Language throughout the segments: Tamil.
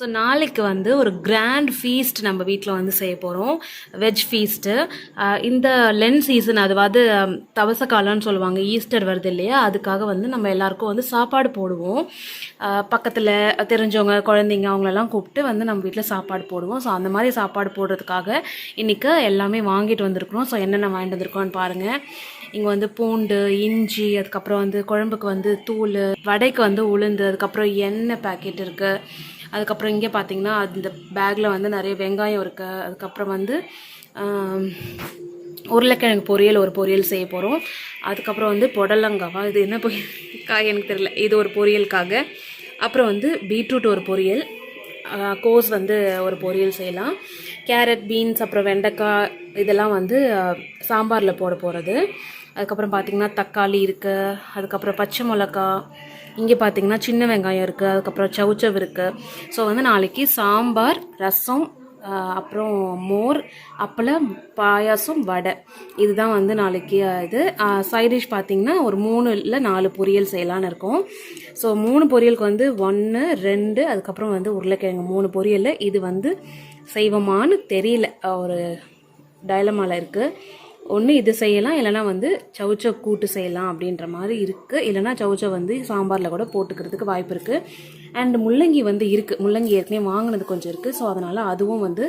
ஸோ நாளைக்கு வந்து ஒரு கிராண்ட் ஃபீஸ்ட் நம்ம வீட்டில் வந்து செய்ய போகிறோம். Veg feast. இந்த லென் சீசன், அதாவது தவச காலம்னு சொல்லுவாங்க, ஈஸ்டர் வருது இல்லையா, அதுக்காக வந்து நம்ம எல்லாருக்கும் வந்து சாப்பாடு போடுவோம். பக்கத்தில் தெரிஞ்சவங்க குழந்தைங்க அவங்களெல்லாம் கூப்பிட்டு வந்து நம்ம வீட்டில் சாப்பாடு போடுவோம். ஸோ அந்த மாதிரி சாப்பாடு போடுறதுக்காக இன்றைக்கி எல்லாமே வாங்கிட்டு வந்திருக்கிறோம். ஸோ என்னென்ன வாங்கிட்டு வந்திருக்கோன்னு பாருங்கள். இங்கே வந்து பூண்டு, இஞ்சி, அதுக்கப்புறம் வந்து குழம்புக்கு வந்து தூள், வடைக்கு வந்து உளுந்து, அதுக்கப்புறம் எண்ணெய் பேக்கெட் இருக்குது. அதுக்கப்புறம் இங்கே பார்த்தீங்கன்னா அந்த பேக்கில் வந்து நிறைய வெங்காயம் இருக்குது. அதுக்கப்புறம் வந்து உருளைக்கிழங்கு பொரியல், ஒரு பொரியல் செய்ய போகிறோம். அதுக்கப்புறம் வந்து புடலங்காவா, இது என்ன காய் எனக்கு தெரியல, இது ஒரு பொரியலுக்காக. அப்புறம் வந்து பீட்ரூட் ஒரு பொரியல், கோஸ் வந்து ஒரு பொரியல் செய்யலாம். கேரட், பீன்ஸ், அப்புறம் வெண்டைக்காய் இதெல்லாம் வந்து சாம்பாரில் போட போகிறது. அதுக்கப்புறம் பார்த்திங்கன்னா தக்காளி இருக்குது. அதுக்கப்புறம் பச்சை மிளகா, இங்கே பார்த்திங்கன்னா சின்ன வெங்காயம் இருக்குது. அதுக்கப்புறம் சவுச்சவ் இருக்குது. ஸோ வந்து நாளைக்கு சாம்பார், ரசம், அப்புறம் மோர், அப்பளம், பாயாசம், வடை, இதுதான் வந்து நாளைக்கு இது. சைட் டிஷ் பார்த்திங்கன்னா ஒரு 3 இல்லை 4 பொரியல் செய்யலான்னு இருக்கோம். ஸோ 3 பொரியலுக்கு வந்து 1, 2, அதுக்கப்புறம் வந்து உருளைக்கிழங்கு 3 பொரியல். இது வந்து செய்வோமான்னு தெரியல, ஒரு டைலமாவில் இருக்குது. ஒன்று இது செய்யலாம், இல்லைனா வந்து சவுச்சவ் கூட்டு செய்யலாம் அப்படின்ற மாதிரி இருக்குது. இல்லைனா சவுச்சவ் வந்து சாம்பாரில் கூட போட்டுக்கிறதுக்கு வாய்ப்பு இருக்குது. அண்ட் முள்ளங்கி வந்து இருக்குது, முள்ளங்கி ஏற்கனவே வாங்கினது கொஞ்சம் இருக்குது. ஸோ அதனால் அதுவும் வந்து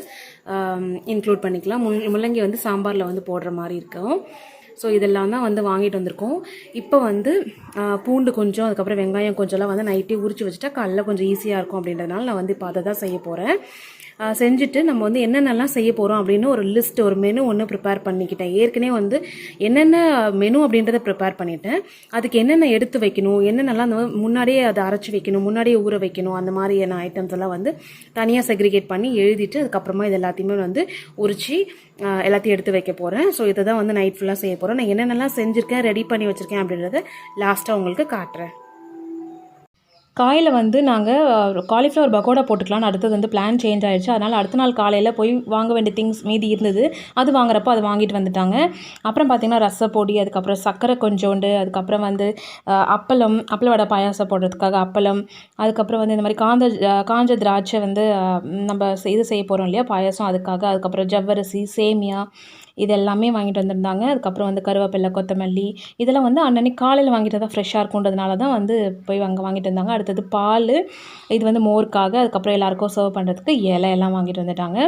இன்க்ளூட் பண்ணிக்கலாம். முள்ளங்கி வந்து சாம்பாரில் வந்து போடுற மாதிரி இருக்கும். ஸோ இதெல்லாம் தான் வந்து வாங்கிட்டு வந்திருக்கோம். இப்போ வந்து பூண்டு கொஞ்சம், அதுக்கப்புறம் வெங்காயம் கொஞ்சம்லாம் வந்து நைட்டே உரிச்சு வச்சுட்டா காலைல கொஞ்சம் ஈஸியாக இருக்கும் அப்படின்றதுனால நான் வந்து இப்போ அதை தான் செய்ய போகிறேன். செஞ்சுட்டு நம்ம வந்து என்னென்னலாம் செய்ய போகிறோம் அப்படின்னு ஒரு லிஸ்ட், ஒரு மெனு ஒன்று ப்ரிப்பேர் பண்ணிக்கிட்டேன். ஏற்கனவே வந்து என்னென்ன மெனு அப்படின்றத ப்ரிப்பேர் பண்ணிட்டேன். அதுக்கு என்னென்ன எடுத்து வைக்கணும், என்னென்னலாம் அந்த முன்னாடியே அதை அரைச்சி வைக்கணும், முன்னாடியே ஊற வைக்கணும், அந்த மாதிரியான ஐட்டம்ஸ் எல்லாம் வந்து தனியாக செக்ரிகேட் பண்ணி எழுதிட்டு அதுக்கப்புறமா இது எல்லாத்தையுமே வந்து உரிச்சு எல்லாத்தையும் எடுத்து வைக்க போகிறேன். ஸோ இதை தான் வந்து நைட் ஃபுல்லாக செய்ய போகிறேன். நான் என்னென்னலாம் செஞ்சுருக்கேன், ரெடி பண்ணி வச்சுருக்கேன் அப்படின்றத லாஸ்ட்டாக உங்களுக்கு காட்டுறேன். காயில் வந்து நாங்கள் காலிஃப்ளவர் பக்கோடா போட்டுக்கலாம்னு அடுத்தது வந்து பிளான் சேஞ்ச் ஆகிடுச்சு. அதனால் அடுத்த நாள் காலையில் போய் வாங்க வேண்டிய திங்ஸ் மீதி இருந்தது, அது வாங்குறப்போ அது வாங்கிட்டு வந்துட்டாங்க. அப்புறம் பார்த்திங்கன்னா ரசப்பொடி, அதுக்கப்புறம் சர்க்கரை கொஞ்சோண்டு, அதுக்கப்புறம் வந்து அப்பளம், அப்பள வடை பாயாசம் போடுறதுக்காக அப்பளம், அதுக்கப்புறம் வந்து இந்த மாதிரி காஞ்ச திராட்சை வந்து நம்ம இது செய்ய போகிறோம் இல்லையா பாயாசம், அதுக்காக. அதுக்கப்புறம் ஜவ்வரிசி, சேமியா, இது எல்லாமே வாங்கிட்டு வந்திருந்தாங்க. அதுக்கப்புறம் வந்து கருவேப்பிலை, கொத்தமல்லி, இதெல்லாம் வந்து அன்னன்னைக்கு காலையில் வாங்கிட்டு தான் ஃப்ரெஷ்ஷாக இருக்குன்றதுனால தான் வந்து போய் அங்கே வாங்கிட்டு வந்தாங்க. அடுத்தது பால், இது வந்து மோருக்காக. அதுக்கப்புறம் எல்லாேருக்கும் சர்வ் பண்ணுறதுக்கு இலை எல்லாம் வாங்கிட்டு வந்துட்டாங்க.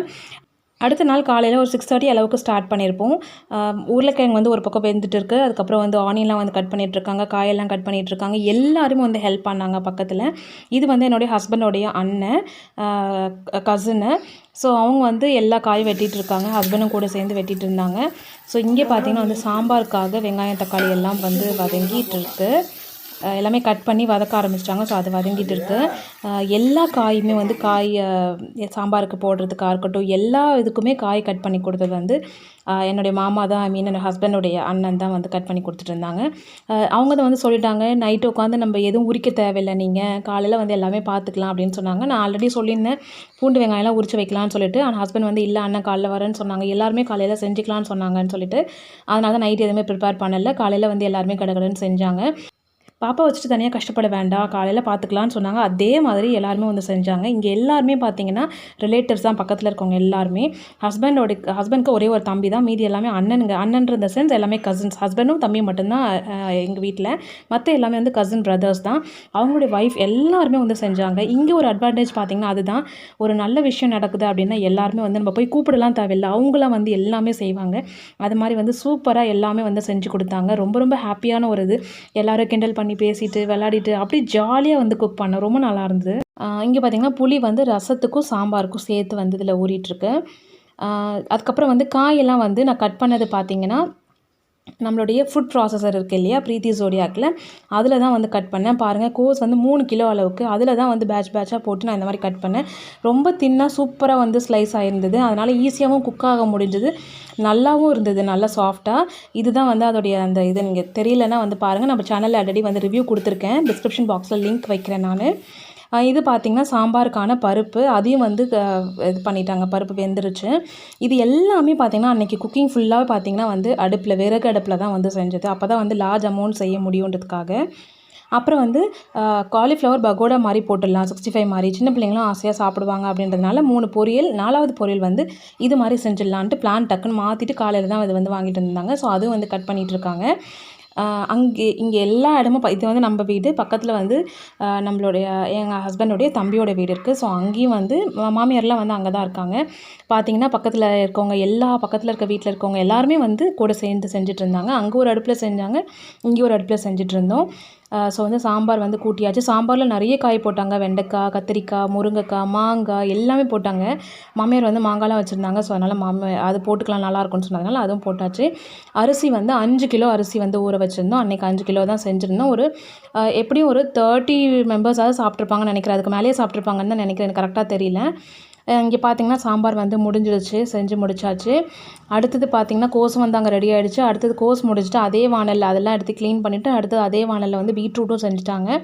அடுத்த நாள் காலையில் ஒரு 6:30 அளவுக்கு ஸ்டார்ட் பண்ணியிருப்போம். உருளைக்கிழங்கு வந்து ஒரு பக்கம் வெந்துட்டு இருக்குது. அதுக்கப்புறம் வந்து ஆனியன்லாம் வந்து கட் பண்ணிகிட்ருக்காங்க, காயெல்லாம் கட் பண்ணிகிட்ருக்காங்க. எல்லாருமே வந்து ஹெல்ப் பண்ணாங்க பக்கத்தில். இது வந்து என்னுடைய ஹஸ்பண்டோடைய அண்ணன், கசினு. ஸோ அவங்க வந்து எல்லா காயும் வெட்டிகிட்டு இருக்காங்க, ஹஸ்பண்டும் கூட சேர்ந்து வெட்டிகிட்டு இருந்தாங்க. ஸோ இங்கே பார்த்திங்கன்னா வந்து சாம்பாருக்காக வெங்காயம், தக்காளி எல்லாம் வந்து வதங்கிட்டு இருக்குது. எல்லாமே கட் பண்ணி வதக்க ஆரம்பிச்சிட்டாங்க. ஸோ அது வதங்கிட்டு இருக்குது. எல்லா காயுமே வந்து சாம்பாருக்கு போடுறதுக்காக இருக்கட்டும், எல்லா இதுக்குமே காய் கட் பண்ணி கொடுத்தது வந்து என்னுடைய மாமா தான், ஐ மீன் என்னோடய ஹஸ்பண்டுடைய அண்ணன் தான் வந்து கட் பண்ணி கொடுத்துட்டு இருந்தாங்க. அவங்க தான் வந்து சொல்லிட்டாங்க, நைட்டு உட்காந்து நம்ம எதுவும் உரிக்க தேவையில்லை, நீங்கள் காலையில் வந்து எல்லாமே பார்த்துக்கலாம் அப்படின்னு சொன்னாங்க. நான் ஆல்ரெடி சொல்லியிருந்தேன் பூண்டு வெங்காயம்லாம் உரிச்சு வைக்கலான்னு சொல்லிட்டு. ஆனால் ஹஸ்பண்ட் வந்து இல்லை அண்ணன் காலைல வரேன்னு சொன்னாங்க, எல்லாருமே காலையில் செஞ்சுக்கலான்னு சொன்னாங்கன்னு சொல்லிட்டு. அதனால தான் நைட் எதுவுமே ப்ரிப்பேர் பண்ணலை. காலையில் வந்து எல்லாருமே கடகடன்னு செஞ்சாங்க. பாப்பா வச்சுட்டு தனியாக கஷ்டப்பட வேண்டாம், காலையில் பார்த்துக்கலான்னு சொன்னாங்க. அதே மாதிரி எல்லாருமே வந்து செஞ்சாங்க. இங்கே எல்லாருமே பார்த்தீங்கன்னா ரிலேட்டிவ்ஸ் தான், பக்கத்தில் இருக்கவங்க எல்லாருமே. ஹஸ்பண்டுக்கு ஒரே ஒரு தம்பி தான், மீதி எல்லாமே அண்ணன்ற இந்த சென்ஸ் எல்லாமே கசின்ஸ். ஹஸ்பண்டும் தம்பியும் மட்டும்தான் எங்கள் வீட்டில், மற்ற எல்லாமே வந்து கசின் பிரதர்ஸ் தான். அவங்களுடைய ஒய்ஃப் எல்லாருமே வந்து செஞ்சாங்க. இங்கே ஒரு அட்வான்டேஜ் பார்த்திங்கன்னா அதுதான், ஒரு நல்ல விஷயம் நடக்குது அப்படின்னா எல்லாருமே வந்து நம்ம போய் கூப்பிடலாம் தேவையில்லை, அவங்களாம் வந்து எல்லாமே செய்வாங்க. அது மாதிரி வந்து சூப்பராக எல்லாமே வந்து செஞ்சு கொடுத்தாங்க. ரொம்ப ரொம்ப ஹாப்பியான ஒரு இது. எல்லோரும் கிண்டல் பண்ணி பேசிட்டு விளையாடிட்டு அப்படி ஜாலியாக வந்து குக் பண்ண ரொம்ப நல்லா இருந்தது. இங்கே பார்த்திங்கன்னா புளி வந்து ரசத்துக்கும் சாம்பாருக்கும் சேர்த்து வந்து இதில் ஊறிட்டுருக்கு. அதுக்கப்புறம் வந்து காயெல்லாம் வந்து நான் கட் பண்ணது பார்த்திங்கன்னா நம்மளுடைய ஃபுட் ப்ராசஸர் இருக்குது இல்லையா, ப்ரீத்தி ஜோடியாக்கில், அதில் தான் வந்து கட் பண்ணேன். பாருங்கள், கோஸ் வந்து 3 கிலோ அளவுக்கு, அதில் தான் வந்து பேட்சாக போட்டு நான் இந்த மாதிரி கட் பண்ணேன். ரொம்ப தின்னாக சூப்பராக வந்து ஸ்லைஸ் ஆகிருந்தது. அதனால் ஈஸியாகவும் குக் ஆக முடிஞ்சது, நல்லாவும் இருந்தது, நல்லா சாஃப்டாக. இதுதான் வந்து அதோடைய அந்த இது. நீங்கள் தெரியலன்னா வந்து பாருங்கள், நம்ம சேனலில் ஆல்ரெடி வந்து ரிவ்யூ கொடுத்துருக்கேன், டிஸ்கிரிப்ஷன் பாக்ஸில் லிங்க் வைக்கிறேன் நான். இது பார்த்திங்கன்னா சாம்பாருக்கான பருப்பு, அதையும் வந்து இது பண்ணிட்டாங்க, பருப்பு வெந்துருச்சு. இது எல்லாமே பார்த்திங்கன்னா அன்றைக்கி குக்கிங் ஃபுல்லாக பார்த்திங்கன்னா வந்து அடுப்பில், விறகு அடுப்பில் தான் வந்து செஞ்சது. அப்போ தான் வந்து லார்ஜ் அமௌண்ட் செய்ய முடியுன்றதுக்காக. அப்புறம் வந்து காலிஃப்ளவர் பகோடா மாதிரி போட்டுடலாம், 65 மாதிரி. சின்ன பிள்ளைங்களும் ஆசையாக சாப்பிடுவாங்க அப்படின்றதுனால 3 பொரியல், 4வது பொரியல் வந்து இது மாதிரி செஞ்சிடலான்ட்டு பிளான் டக்குன்னு மாற்றிட்டு காலையில் தான் அது வந்து வாங்கிட்டு இருந்தாங்க. ஸோ அதுவும் வந்து கட் பண்ணிகிட்டு இருக்காங்க. இங்கே எல்லா இடமும் இது வந்து நம்ம வீடு பக்கத்தில் வந்து நம்மளுடைய எங்கள் ஹஸ்பண்டோடைய தம்பியோட வீடு இருக்குது. ஸோ அங்கேயும் வந்து மாமியார்லாம் வந்து அங்கே தான் இருக்காங்க. பார்த்திங்கன்னா பக்கத்தில் இருக்கவங்க பக்கத்தில் இருக்க வீட்டில் இருக்கவங்க எல்லாருமே வந்து கூட சேர்ந்து செஞ்சுட்டு இருந்தாங்க. அங்கே ஒரு அடுப்பில் செஞ்சாங்க, இங்கே ஒரு அடுப்பில் செஞ்சுட்டு இருந்தோம். ஸோ வந்து சாம்பார் வந்து கூட்டியாச்சு. சாம்பாரில் நிறைய காய் போட்டாங்க. வெண்டைக்காய், கத்திரிக்காய், முருங்கைக்காய், மாங்காய் எல்லாமே போட்டாங்க. மாமியார் வந்து மாங்காய்லாம் வச்சுருந்தாங்க. ஸோ அதனால் அது போட்டுக்கலாம் நல்லாயிருக்கும்னு சொன்னதுனால அதுவும் போட்டாச்சு. அரிசி வந்து 5 கிலோ அரிசி வந்து ஊற வச்சுருந்தோம். அன்றைக்கி 5 கிலோ தான் செஞ்சுருந்தோம். எப்படியும் ஒரு 30 மெம்பர்ஸாவது சாப்பிட்ருப்பாங்கன்னு நினைக்கிறேன். அதுக்கு மேலேயே சாப்பிட்ருப்பாங்கன்னு தான் நினைக்கிறேன், எனக்கு கரெக்டாக தெரியல. இங்கே பார்த்திங்கன்னா சாம்பார் வந்து முடிஞ்சிடுச்சு, செஞ்சு முடிச்சாச்சு. அடுத்தது பார்த்திங்கன்னா கோஸும் வந்து அங்கே ரெடி ஆகிடுச்சு. அடுத்தது கோஸ் முடிச்சுட்டு அதே வானலில் அதெல்லாம் எடுத்து க்ளீன் பண்ணிவிட்டு அடுத்தது அதே வானலில் வந்து பீட்ரூட்டும் செஞ்சுட்டாங்க.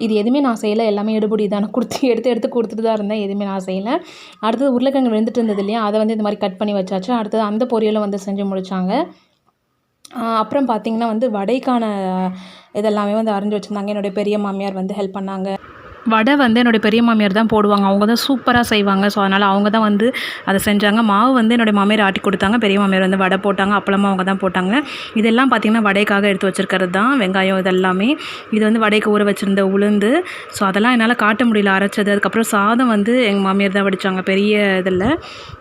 இது எதுவுமே நான் செய்யலை, எல்லாமே எடுபடி தான். எடுத்து கொடுத்துட்டு தான் இருந்தேன், எதுவுமே நான் செய்யலை. அடுத்தது உருளைக்கிழங்கு வெந்துட்டு இருந்தது இல்லையா, அதை வந்து இந்த மாதிரி கட் பண்ணி வச்சாச்சு. அடுத்தது அந்த பொரியலும் வந்து செஞ்சு முடித்தாங்க. அப்புறம் பார்த்திங்கன்னா வந்து வடைக்கான இதெல்லாமே வந்து அரைஞ்சி வச்சுருந்தாங்க. என்னுடைய பெரிய மாமியார் வந்து ஹெல்ப் பண்ணாங்க. வடை வந்து என்னுடைய பெரிய மாமியார் தான் போடுவாங்க. அவங்க தான் சூப்பராக செய்வாங்க. ஸோ அதனால் அவங்க தான் வந்து அதை செஞ்சாங்க. மாவு வந்து என்னுடைய மாமியார் ஆட்டி கொடுத்தாங்க. பெரிய மாமியார் வந்து வடை போட்டாங்க, அப்பளமும் அவங்க தான் போட்டாங்க. இதெல்லாம் பார்த்திங்கன்னா வடைக்காக எடுத்து வச்சுருக்கிறது தான், வெங்காயம் இதெல்லாமே. இது வந்து வடைக்கு ஊற வச்சுருந்த உளுந்து. ஸோ அதெல்லாம் என்னால் காட்ட முடியல அரைச்சது. அதுக்கப்புறம் சாதம் வந்து எங்கள் மாமியார் தான் வடித்தாங்க பெரிய இதில்.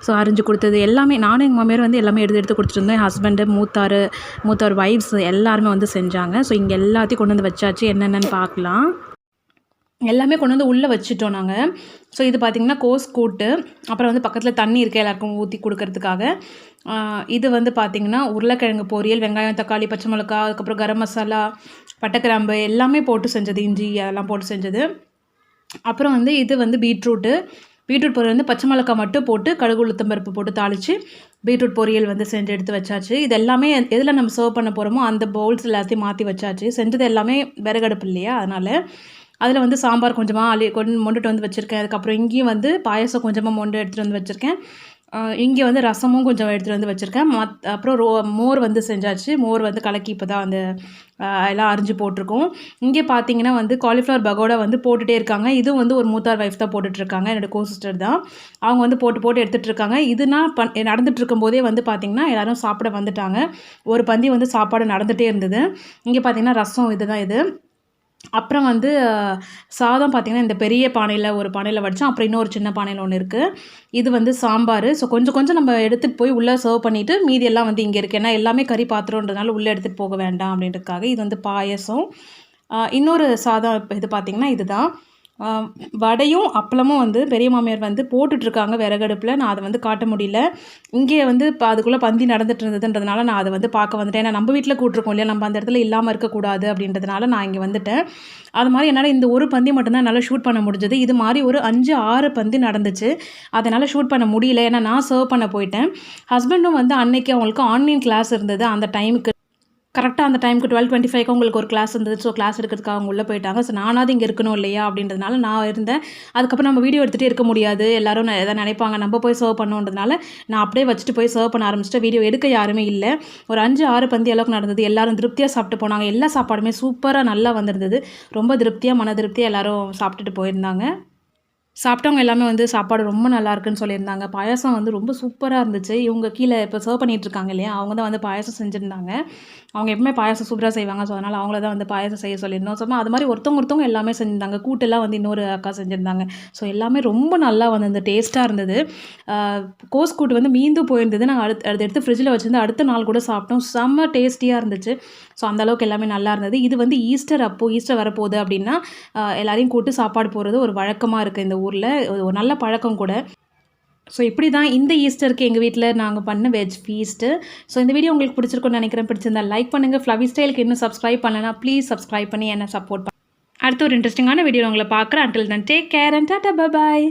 ஸோ அரிஞ்சு கொடுத்தது எல்லாமே நானும் எங்கள் மாமியார் வந்து எல்லாமே எடுத்து கொடுத்துருந்தேன். என் ஹஸ்பண்டு, மூத்தார் வைஃப்ஸ் எல்லாருமே வந்து செஞ்சாங்க. ஸோ இங்கே எல்லாத்தையும் கொண்டு வந்து வச்சாச்சு. என்னென்னு பார்க்கலாம். எல்லாமே கொண்டு வந்து உள்ளே வச்சுட்டோம் நாங்கள். ஸோ இது பார்த்திங்கன்னா கோஸ் கூட்டு. அப்புறம் வந்து பக்கத்தில் தண்ணி இருக்குது எல்லாருக்கும் ஊற்றி கொடுக்கறதுக்காக. இது வந்து பார்த்திங்கன்னா உருளைக்கிழங்கு பொரியல், வெங்காயம், தக்காளி, பச்சை மிளகா, அதுக்கப்புறம் கரம் மசாலா, பட்டைக்கிராம்பு எல்லாமே போட்டு செஞ்சது, இஞ்சி அதெல்லாம் போட்டு செஞ்சது. அப்புறம் வந்து இது வந்து பீட்ரூட் பொரியல் வந்து பச்சை மிளகா மட்டும் போட்டு கடுகு உளுத்தம் பருப்பு போட்டு தாளித்து பீட்ரூட் பொரியல் வந்து செஞ்சு எடுத்து வச்சாச்சு. இது எல்லாமே எதில் நம்ம சர்வ் பண்ண போகிறோமோ அந்த பவுல்ஸ் எல்லாத்தையும் மாற்றி வச்சாச்சு. செஞ்சது எல்லாமே விறகடுப்பு இல்லையா, அதனால் அதில் வந்து சாம்பார் கொஞ்சமாக மொண்டுட்டு வந்து வச்சுருக்கேன். அதுக்கப்புறம் இங்கேயும் வந்து பாயசம் கொஞ்சமாக மொண்டு எடுத்துகிட்டு வந்து வச்சுருக்கேன். இங்கே வந்து ரசமும் கொஞ்சம் எடுத்துகிட்டு வந்து வச்சுருக்கேன். அப்புறம் மோர் வந்து செஞ்சாச்சு. மோர் வந்து கலக்கி இப்போ தான் அந்த எல்லாம் அரிஞ்சு போட்டிருக்கோம். இங்கே பார்த்தீங்கன்னா வந்து காலிஃப்ளவர் பகோடா வந்து போட்டுகிட்டே இருக்காங்க. இதுவும் வந்து ஒரு மூத்தார் வைஃப் தான் போட்டுட்ருக்காங்க, என்னோடய கோசிஸ்டர் தான். அவங்க வந்து போட்டு எடுத்துகிட்டு இருக்காங்க. இதுனா நடந்துகிட்டு இருக்கும்போதே வந்து பார்த்திங்கன்னா எல்லோரும் சாப்பிட வந்துட்டாங்க. ஒரு பந்தி வந்து சாப்பாடு நடந்துகிட்டே இருந்தது. இங்கே பார்த்திங்கன்னா ரசம் இது. அப்புறம் வந்து சாதம் பார்த்திங்கன்னா இந்த பெரிய ஒரு பானையில் வடித்தோம். அப்புறம் இன்னொரு சின்ன பானையில் ஒன்று இருக்குது. இது வந்து சாம்பார். ஸோ கொஞ்சம் நம்ம எடுத்துகிட்டு போய் உள்ளே சர்வ் பண்ணிவிட்டு மீதி எல்லாம் வந்து இங்கே இருக்குது. ஏன்னா எல்லாமே கறி பாத்திரன்றதுனால உள்ளே எடுத்துகிட்டு போக வேண்டாம் அப்படின்றதுக்காக. இது வந்து பாயசம். இன்னொரு சாதம் இது பார்த்திங்கன்னா இதுதான். வடையும் அப்பளமும் வந்து பெரிய மாமியார் வந்து போட்டுட்ருக்காங்க விறகடுப்பில். நான் அதை வந்து காட்ட முடியல. இங்கே வந்து இப்போ அதுக்குள்ளே பந்தி நடந்துட்டு இருந்ததுன்றதுனால நான் அதை வந்து பார்க்க வந்துட்டேன். ஏன்னா நம்ம வீட்டில் கூட்டிருக்கோம் இல்லையா, நம்ம அந்த இடத்துல இல்லாமல் இருக்கக்கூடாது அப்படின்றதுனால நான் இங்கே வந்துட்டேன். அது மாதிரி என்னால் இந்த ஒரு பந்தி மட்டும்தான் என்னால் ஷூட் பண்ண முடிஞ்சது. இது மாதிரி ஒரு 5-6 பந்தி நடந்துச்சு. அதனால் ஷூட் பண்ண முடியல, ஏன்னா நான் சர்வ் பண்ண போயிட்டேன். ஹஸ்பண்டும் வந்து அன்னைக்கு அவங்களுக்கு ஆன்லைன் கிளாஸ் இருந்தது. அந்த டைமுக்கு கரெக்டாக அந்த டைமுக்கு 12:25 உங்களுக்கு ஒரு கிளாஸ் இருந்தது. ஸோ கிளாஸ் எடுக்கிறதுக்காக அவங்க உள்ளே போயிட்டாங்க. ஸோ நானாவது இங்கே இருக்கணும் இல்லையா அப்படின்றதுனால நான் இருந்தேன். அதுக்கப்புறம் நம்ம வீடியோ எடுத்துகிட்டே இருக்க முடியாது, எல்லோரும் எதாவது நினைப்பாங்க, நம்ம போய் சர்வ் பண்ணோன்றதுனால நான் அப்படியே வச்சுட்டு போய் சர்வ் பண்ண ஆரம்பிச்சிட்டேன். வீடியோ எடுக்க யாருமே இல்லை. ஒரு 5-6 பந்தி அளவுக்கு நடந்தது. எல்லோரும் திருப்தியாக சாப்பிட்டு போனாங்க. எல்லா சாப்பாடுமே சூப்பராக நல்லா வந்திருந்தது. ரொம்ப திருப்தியாக மன திருப்தியாக எல்லோரும் சாப்பிட்டுட்டு போயிருந்தாங்க. சாப்பிட்டவங்க எல்லாமே வந்து சாப்பாடு ரொம்ப நல்லா இருக்குன்னு சொல்லியிருந்தாங்க. பாயாசம் வந்து ரொம்ப சூப்பராக இருந்துச்சு. இவங்க கீழே இப்போ சர்வ் பண்ணிகிட்ருக்காங்க இல்லையா, அவங்க தான் வந்து பாயாசம் செஞ்சுருந்தாங்க. அவங்க எப்பவுமே பாயாசம் சூப்பராக செய்வாங்க. ஸோ அதனால் அவங்கள தான் வந்து பாயாசம் செய்ய சொல்லியிருந்தோம். ஸோ அது மாதிரி ஒருத்தவங்க எல்லாமே செஞ்சுருந்தாங்க. கூட்டெல்லாம் வந்து இன்னொரு அக்கா செஞ்சுருந்தாங்க. ஸோ எல்லாமே ரொம்ப நல்லா வந்து டேஸ்ட்டாக இருந்தது. கோஸ் கூட்டு வந்து மீந்து போயிருந்தது. நாங்கள் அதை எடுத்து ஃப்ரிட்ஜில் வச்சுருந்து அடுத்த நாள் கூட சாப்பிட்டோம். செம்ம டேஸ்டியாக இருந்துச்சு. ஸோ அந்தளவுக்கு எல்லாமே நல்லா இருந்தது. இது வந்து ஈஸ்டர் வரப்போகுது அப்படின்னா எல்லாரையும் கூட்டு சாப்பாடு போடுறது ஒரு வழக்கமாக இருக்குது இந்த ஊரில். ஒரு நல்ல பழக்கம் கூட. ஸோ இப்படி தான் இந்த ஈஸ்டருக்கு எங்கள் வீட்டில் நாங்கள் பண்ண வெஜ் ஃபீஸ்ட்டு. ஸோ இந்த வீடியோ உங்களுக்கு பிடிச்சிருக்குன்னு நினைக்கிறேன். பிடிச்சிருந்தா லைக் பண்ணுங்கள். ஃப்ளவி ஸ்டைலுக்கு இன்னும் சப்ஸ்கிரைப் பண்ணலைன்னா ப்ளீஸ் சப்ஸ்கிரைப் பண்ணி என்ன சப்போர்ட் பண்ணுங்கள். அடுத்த ஒரு இன்ட்ரெஸ்டிங்கான வீடியோ உங்களை பார்க்குறேன். Until then take care and tata bye bye.